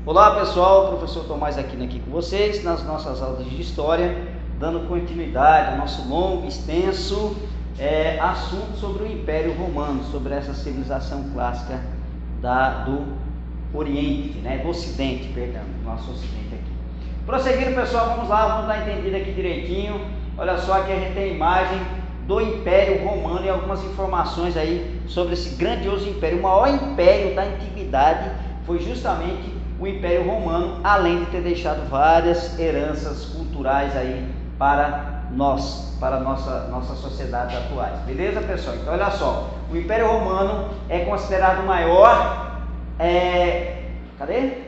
Olá pessoal, professor Tomás aqui com vocês nas nossas aulas de História, dando continuidade ao nosso longo e extenso assunto sobre o Império Romano, sobre essa civilização clássica do Oriente, do Ocidente, perdão, nosso Ocidente aqui. Prosseguindo pessoal, vamos lá, vamos dar entendida aqui direitinho. Olha só, aqui a gente tem a imagem do Império Romano e algumas informações aí sobre esse grandioso império. O maior império da antiguidade foi justamente o Império Romano, além de ter deixado várias heranças culturais aí para nós, para nossas sociedades atuais. Beleza, pessoal? Então, olha só, o Império Romano é considerado o maior...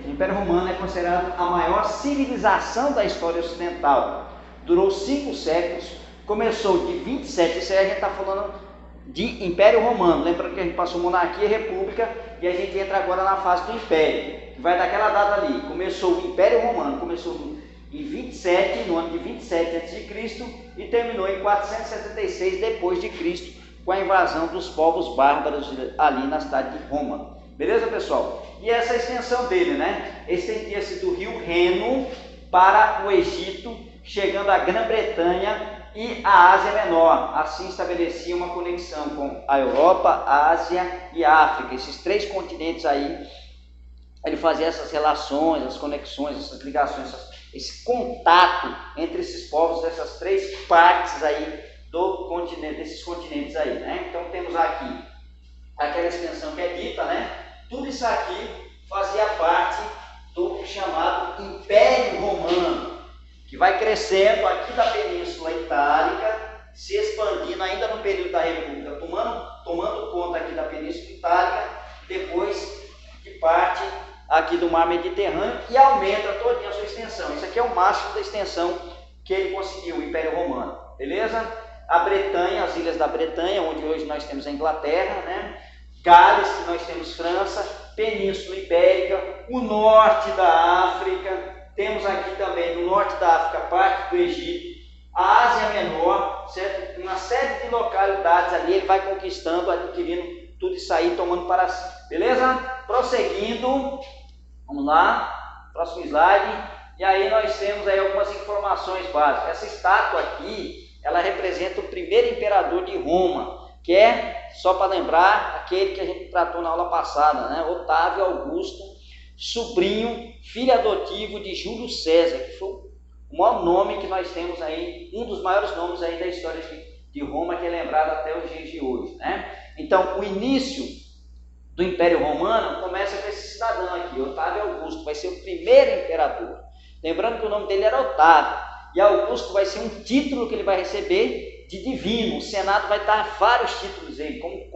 O Império Romano é considerado a maior civilização da história ocidental. Durou 5 séculos, começou de 27, isso aí a gente está falando de Império Romano. Lembrando que a gente passou monarquia e república e a gente entra agora na fase do Império. Vai daquela data ali, começou o Império Romano, começou em 27, no ano de 27 a.C. e terminou em 476 depois de Cristo, com a invasão dos povos bárbaros ali na cidade de Roma. Beleza, pessoal? E essa extensão dele, estendia-se do rio Reno para o Egito, chegando à Grã-Bretanha e a Ásia Menor. Assim estabelecia uma conexão com a Europa, a Ásia e a África. Esses 3 continentes aí, ele fazia essas relações, as conexões, essas ligações, esse contato entre esses povos, dessas 3 partes aí do continente, desses continentes aí, Então temos aqui aquela extensão que é dita, Tudo isso aqui fazia parte do chamado Império Romano, que vai crescendo aqui da Península Itálica, se expandindo ainda no período da República, tomando conta aqui da Península Itálica, depois que parte aqui do mar Mediterrâneo e aumenta toda a sua extensão. Isso aqui é o máximo da extensão que ele conseguiu, o Império Romano, beleza? A Bretanha, as ilhas da Bretanha, onde hoje nós temos a Inglaterra, Gales, que nós temos França, Península Ibérica, o norte da África, temos aqui também no norte da África parte do Egito, a Ásia Menor, certo? Uma série de localidades ali, ele vai conquistando, adquirindo tudo isso aí, tomando para si, beleza? Prosseguindo, vamos lá, próximo slide, e aí nós temos aí algumas informações básicas. Essa estátua aqui, ela representa o primeiro imperador de Roma, que é, só para lembrar, aquele que a gente tratou na aula passada, Otávio Augusto, sobrinho, filho adotivo de Júlio César, que foi o maior nome que nós temos aí, um dos maiores nomes aí da história de Roma, que é lembrado até os dias de hoje, Então, o início do Império Romano começa com esse cidadão aqui, Otávio Augusto, vai ser o primeiro imperador. Lembrando que o nome dele era Otávio, e Augusto vai ser um título que ele vai receber de divino. O Senado vai dar vários títulos aí, como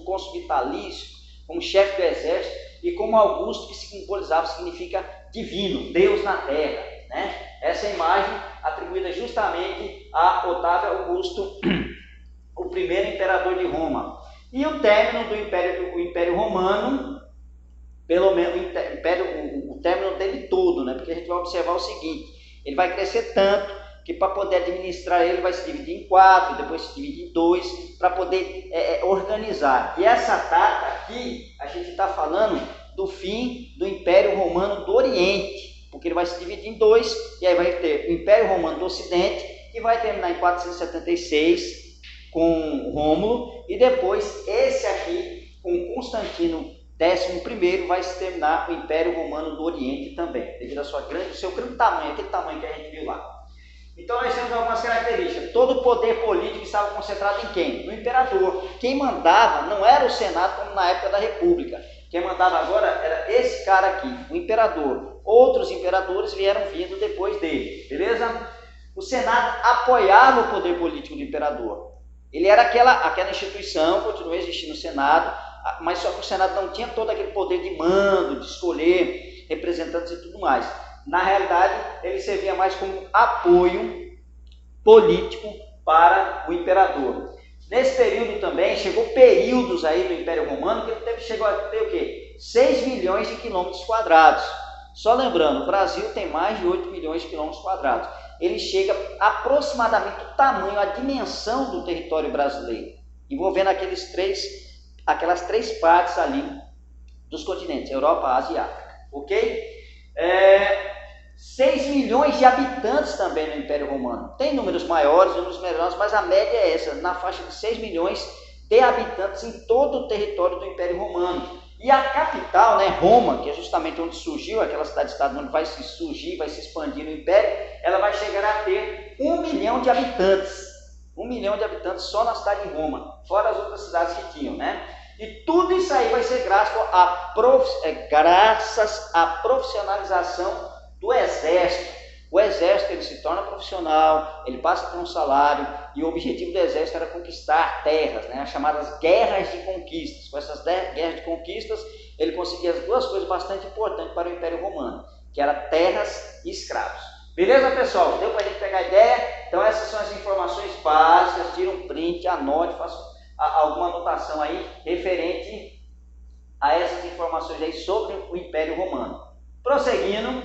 cônsul vitalício, como chefe do exército, e como Augusto, que simbolizava, significa divino, Deus na terra, Essa imagem atribuída justamente a Otávio Augusto, o primeiro imperador de Roma. E o término do Império Romano, pelo menos o término dele todo, porque a gente vai observar o seguinte: ele vai crescer tanto que para poder administrar ele vai se dividir em 4, depois se divide em 2, para poder organizar. E essa data aqui, a gente está falando do fim do Império Romano do Oriente, porque ele vai se dividir em 2, e aí vai ter o Império Romano do Ocidente, que vai terminar em 476, com Rômulo, e depois esse aqui, com Constantino XI, vai se terminar o Império Romano do Oriente também, devido ao seu grande tamanho, aquele tamanho que a gente viu lá. Então nós temos algumas características. Todo o poder político estava concentrado em quem? No imperador. Quem mandava não era o Senado como na época da República. Quem mandava agora era esse cara aqui, o imperador. Outros imperadores vieram vindo depois dele, beleza? O Senado apoiava o poder político do imperador. Ele era aquela instituição, continua existindo o Senado, mas só que o Senado não tinha todo aquele poder de mando, de escolher representantes e tudo mais. Na realidade, ele servia mais como apoio político para o imperador. Nesse período também, chegou períodos aí do Império Romano, que ele chegou a ter o quê? 6 milhões de quilômetros quadrados. Só lembrando, o Brasil tem mais de 8 milhões de quilômetros quadrados. Ele chega aproximadamente o tamanho, a dimensão do território brasileiro, envolvendo aquelas três partes ali dos continentes, Europa, Ásia e África, ok? 6 milhões de habitantes também no Império Romano. Tem números maiores, números menores, mas a média é essa, na faixa de 6 milhões de habitantes em todo o território do Império Romano. E a capital, né, Roma, que é justamente onde surgiu, aquela cidade-estado onde vai se surgir, vai se expandir no Império, ela vai chegar a ter 1 milhão de habitantes. 1 milhão de habitantes só na cidade de Roma, fora as outras cidades que tinham, né? E tudo isso aí vai ser graças à profissionalização do exército. O exército ele se torna profissional, ele passa a ter um salário, e o objetivo do exército era conquistar terras, né? As chamadas guerras de conquistas. Com essas guerras de conquistas, ele conseguia as duas coisas bastante importantes para o Império Romano, que era terras e escravos. Beleza, pessoal? Deu para a gente pegar a ideia? Então essas são as informações básicas, tira um print, anote, faça alguma anotação aí referente a essas informações aí sobre o Império Romano. Prosseguindo,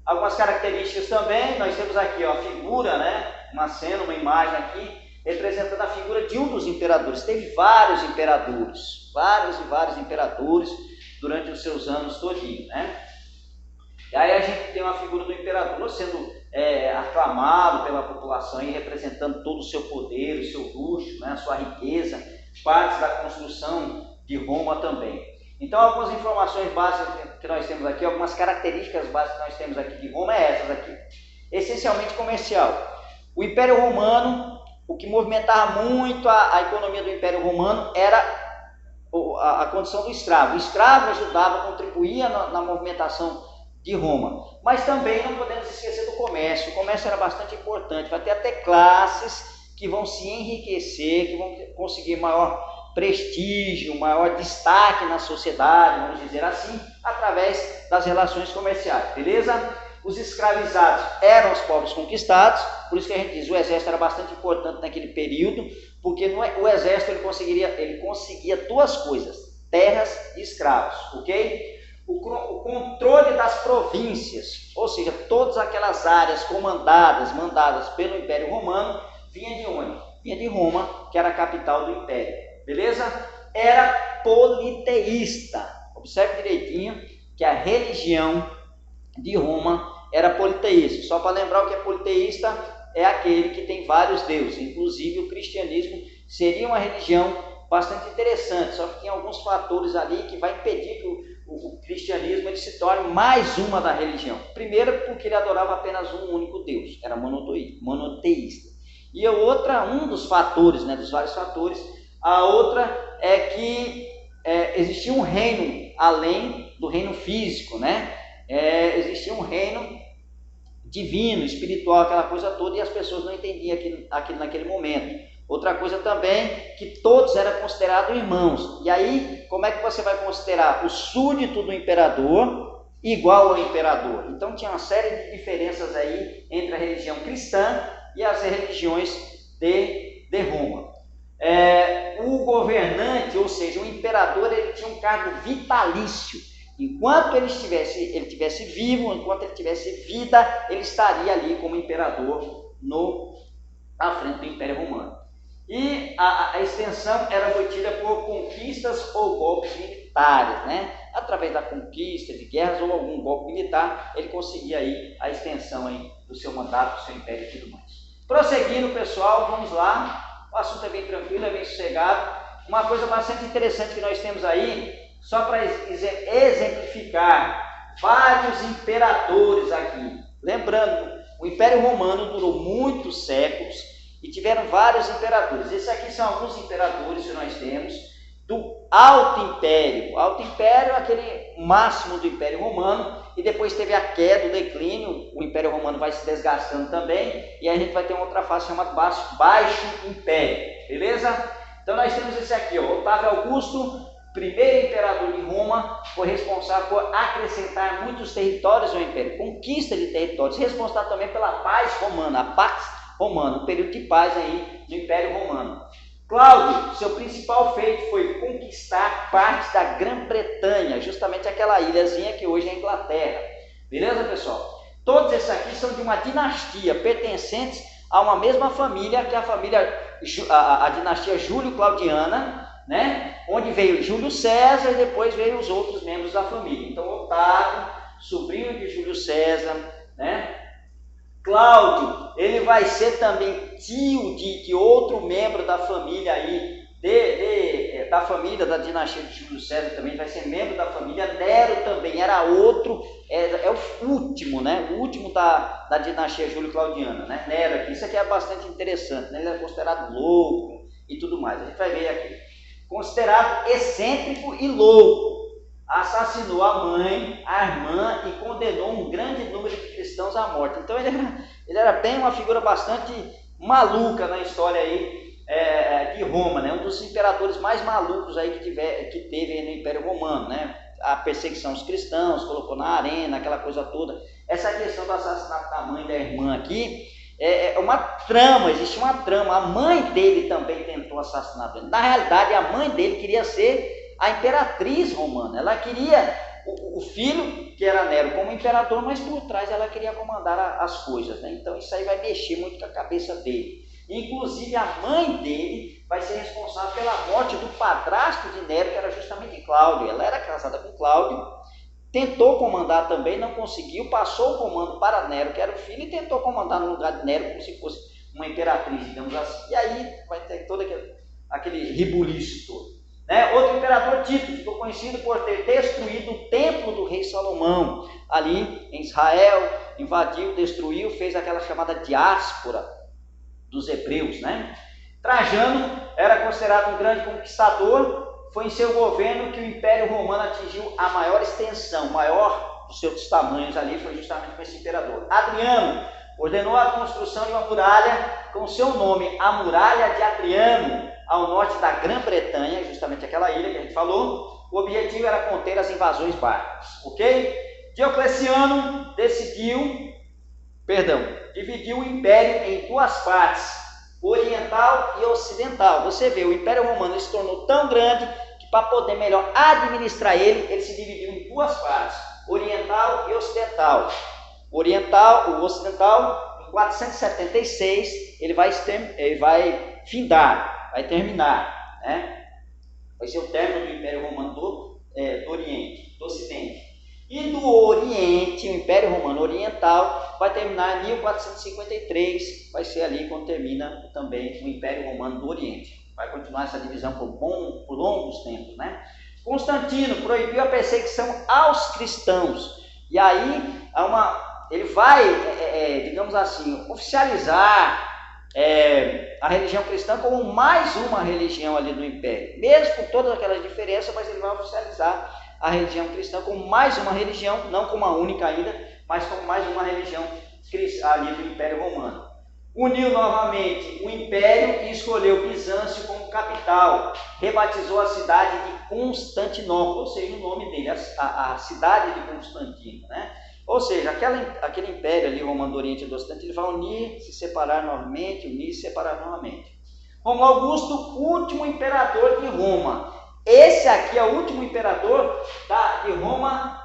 algumas características também, nós temos aqui ó, a figura, né? Uma cena, uma imagem aqui, representando a figura de um dos imperadores. Teve vários imperadores, vários imperadores durante os seus anos todinhos, né? E aí a gente tem uma figura do imperador sendo aclamado pela população e representando todo o seu poder, o seu luxo, né, a sua riqueza, partes da construção de Roma também. Então algumas informações básicas que nós temos aqui, algumas características básicas que nós temos aqui de Roma é essas aqui. Essencialmente comercial. O Império Romano, o que movimentava muito a economia do Império Romano era a condição do escravo. O escravo ajudava, contribuía na movimentação de Roma, mas também não podemos esquecer do comércio. O comércio era bastante importante, vai ter até classes que vão se enriquecer, que vão conseguir maior prestígio, maior destaque na sociedade, vamos dizer assim, através das relações comerciais, beleza? Os escravizados eram os povos conquistados, por isso que a gente diz, o exército era bastante importante naquele período, porque o exército ele conseguia duas coisas, terras e escravos, ok? O controle das províncias, ou seja, todas aquelas áreas mandadas pelo Império Romano, vinha de onde? Vinha de Roma, que era a capital do Império, beleza? Era politeísta. Observe direitinho que a religião de Roma era politeísta. Só para lembrar o que é politeísta, é aquele que tem vários deuses, inclusive o cristianismo seria uma religião bastante interessante, só que tem alguns fatores ali que vai impedir que o cristianismo ele se torne mais uma da religião. Primeiro, porque ele adorava apenas um único Deus, era monoteísta. E a outra, um dos fatores, né, dos vários fatores, a outra é que existia um reino além do reino físico, né? Existia um reino divino, espiritual, aquela coisa toda, e as pessoas não entendiam aquilo naquele momento. Outra coisa também, que todos eram considerados irmãos. E aí, como é que você vai considerar o súdito do imperador igual ao imperador? Então tinha uma série de diferenças aí entre a religião cristã e as religiões de Roma. O governante, ou seja, o imperador, ele tinha um cargo vitalício. Enquanto ele estivesse vivo, enquanto ele tivesse vida, ele estaria ali como imperador à frente do Império Romano. E a extensão era obtida por conquistas ou golpes militares, né? Através da conquista, de guerras ou algum golpe militar, ele conseguia aí a extensão aí do seu mandato, do seu império e tudo mais. Prosseguindo, pessoal, vamos lá. O assunto é bem tranquilo, é bem sossegado. Uma coisa bastante interessante que nós temos aí, só para exemplificar, vários imperadores aqui. Lembrando, o Império Romano durou muitos séculos, e tiveram vários imperadores. Esses aqui são alguns imperadores que nós temos do Alto Império. O Alto Império é aquele máximo do Império Romano, e depois teve a queda, o declínio, o Império Romano vai se desgastando também, e aí a gente vai ter uma outra fase chamada Baixo Império, beleza? Então nós temos esse aqui, ó, Otávio Augusto, primeiro imperador de Roma, foi responsável por acrescentar muitos territórios ao Império, conquista de territórios, responsável também pela paz romana, a Pax Romana, um período de paz aí no Império Romano. Cláudio, seu principal feito foi conquistar parte da Grã-Bretanha, justamente aquela ilhazinha que hoje é a Inglaterra. Beleza, pessoal? Todos esses aqui são de uma dinastia, pertencentes a uma mesma família, que é a dinastia Júlio-Claudiana, né? Onde veio Júlio César e depois veio os outros membros da família. Então, Otávio, sobrinho de Júlio César, né? Cláudio, ele vai ser também tio de outro membro da família aí, da família da dinastia de Júlio César também, vai ser membro da família. Nero também era outro, é o último, né? O último da dinastia Júlio-Claudiana, né? Nero aqui, isso aqui é bastante interessante, né? Ele é considerado louco e tudo mais, a gente vai ver aqui. Considerado excêntrico e louco, assassinou a mãe, a irmã e condenou um grande número de cristãos à morte. Então ele era bem uma figura bastante maluca na história aí de Roma, né? Um dos imperadores mais malucos aí que teve aí no Império Romano, né? A perseguição aos cristãos, colocou na arena, aquela coisa toda. Essa questão do assassinato da mãe e da irmã aqui é uma trama, existe uma trama. A mãe dele também tentou assassinar ele. Na realidade, a mãe dele queria ser a imperatriz romana. Ela queria o filho, que era Nero, como imperador, mas por trás ela queria comandar as coisas, né? Então isso aí vai mexer muito com a cabeça dele. Inclusive a mãe dele vai ser responsável pela morte do padrasto de Nero, que era justamente Cláudio. Ela era casada com Cláudio, tentou comandar também, não conseguiu, passou o comando para Nero, que era o filho, e tentou comandar no lugar de Nero como se fosse uma imperatriz, digamos assim. E aí vai ter todo aquele rebuliço todo. Né? Outro imperador, Tito, ficou conhecido por ter destruído o templo do rei Salomão, ali em Israel, invadiu, destruiu, fez aquela chamada diáspora dos hebreus, né? Trajano era considerado um grande conquistador, foi em seu governo que o Império Romano atingiu a maior extensão, maior dos seus tamanhos ali, foi justamente com esse imperador. Adriano ordenou a construção de uma muralha com seu nome, a Muralha de Adriano, ao norte da Grã-Bretanha, justamente aquela ilha que a gente falou. O objetivo era conter as invasões bárbaras, ok? Diocleciano dividiu o império em duas partes, oriental e ocidental. Você vê, o Império Romano se tornou tão grande que para poder melhor administrar ele se dividiu em duas partes, oriental e ocidental. O ocidental, em 476, ele vai findar, vai terminar, né? Vai ser o término do Império Romano do Oriente, do Ocidente. E do Oriente, o Império Romano Oriental, vai terminar em 1453, vai ser ali quando termina também o Império Romano do Oriente. Vai continuar essa divisão por longos tempos, né? Constantino proibiu a perseguição aos cristãos, e aí ele vai, digamos assim, oficializar a religião cristã como mais uma religião ali do Império, mesmo com todas aquelas diferenças, mas ele vai oficializar a religião cristã como mais uma religião, não como a única ainda, mas como mais uma religião ali do Império Romano. Uniu novamente o Império e escolheu Bizâncio como capital, rebatizou a cidade de Constantinopla, ou seja, o nome dele, a cidade de Constantino, né? Ou seja, aquele império ali, Romano do Oriente e do Ocidente, ele vai unir, se separar novamente, unir e separar novamente. Romulo Augusto, último imperador de Roma. Esse aqui é o último imperador de Roma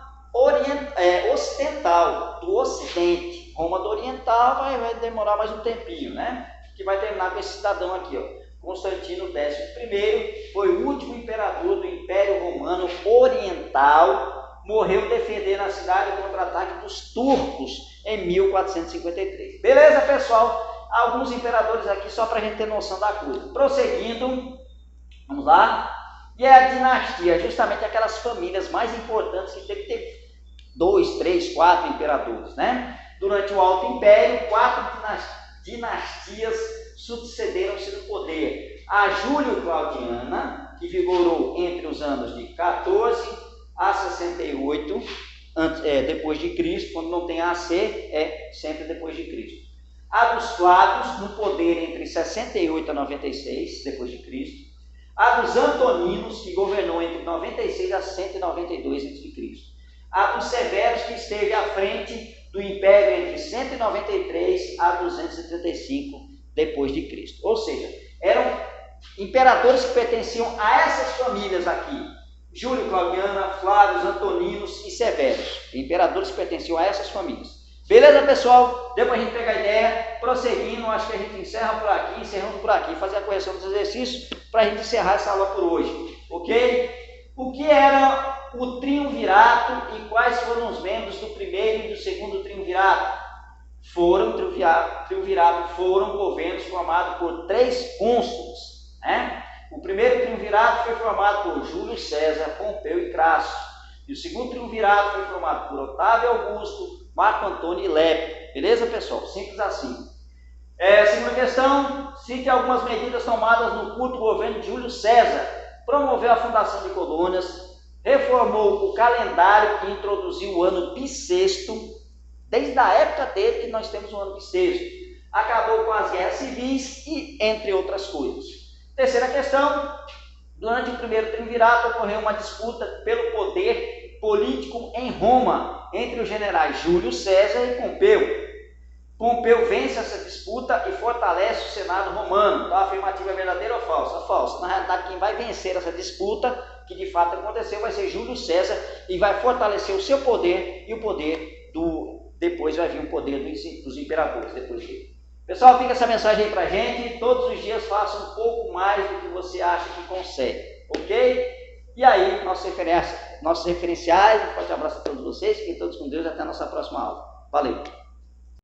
ocidental, do Ocidente. Roma do Oriental vai demorar mais um tempinho, né? Que vai terminar com esse cidadão aqui, ó. Constantino XI foi o último imperador do Império Romano Oriental, morreu defendendo a cidade contra o ataque dos turcos em 1453. Beleza, pessoal? Alguns imperadores aqui só para a gente ter noção da coisa. Prosseguindo, vamos lá. E é a dinastia, justamente aquelas famílias mais importantes que tem que ter 2, 3, 4 imperadores, né? Durante o Alto Império, 4 dinastias sucederam-se no poder. A Júlio-Claudiana, que vigorou entre os anos de 14 a 68 depois de Cristo, quando não tem AC, é sempre depois de Cristo. A dos Flávios, no poder entre 68 a 96 depois de Cristo. A dos Antoninos, que governou entre 96 a 192 a.C. A dos Severos, que esteve à frente do Império entre 193 a 235 depois de Cristo. Ou seja, eram imperadores que pertenciam a essas famílias aqui. Júlio Claudiana, Flávios, Antoninos e Severos. Imperadores que pertenciam a essas famílias. Beleza, pessoal? Deu para a gente pegar a ideia. Prosseguindo, acho que a gente encerramos por aqui, fazer a correção dos exercícios para a gente encerrar essa aula por hoje. Ok? O que era o triunvirato e quais quais foram os membros do primeiro e do segundo triunvirato? Triunvirato foram governos formados por 3 cônsules, né? O primeiro triunvirato foi formado por Júlio César, Pompeu e Crasso. E o segundo triunvirato foi formado por Otávio Augusto, Marco Antônio e Lépio. Beleza, pessoal? Simples assim. Segunda questão, cite algumas medidas tomadas no curto governo de Júlio César. Promoveu a fundação de colônias, reformou o calendário que introduziu o ano bissexto, desde a época dele que nós temos o ano bissexto. Acabou com as guerras civis e entre outras coisas. Terceira questão, durante o primeiro triunvirato ocorreu uma disputa pelo poder político em Roma, entre os generais Júlio César e Pompeu. Pompeu vence essa disputa e fortalece o Senado romano. Então a afirmativa é verdadeira ou falsa? Falsa. Na realidade, quem vai vencer essa disputa, que de fato aconteceu, vai ser Júlio César e vai fortalecer o seu poder e o poder depois vai vir o poder dos imperadores depois dele. Pessoal, fica essa mensagem aí pra gente. Todos os dias faça um pouco mais do que você acha que consegue, ok? E aí, nossos referenciais. Um forte abraço a todos vocês. Fiquem todos com Deus. Até a nossa próxima aula. Valeu!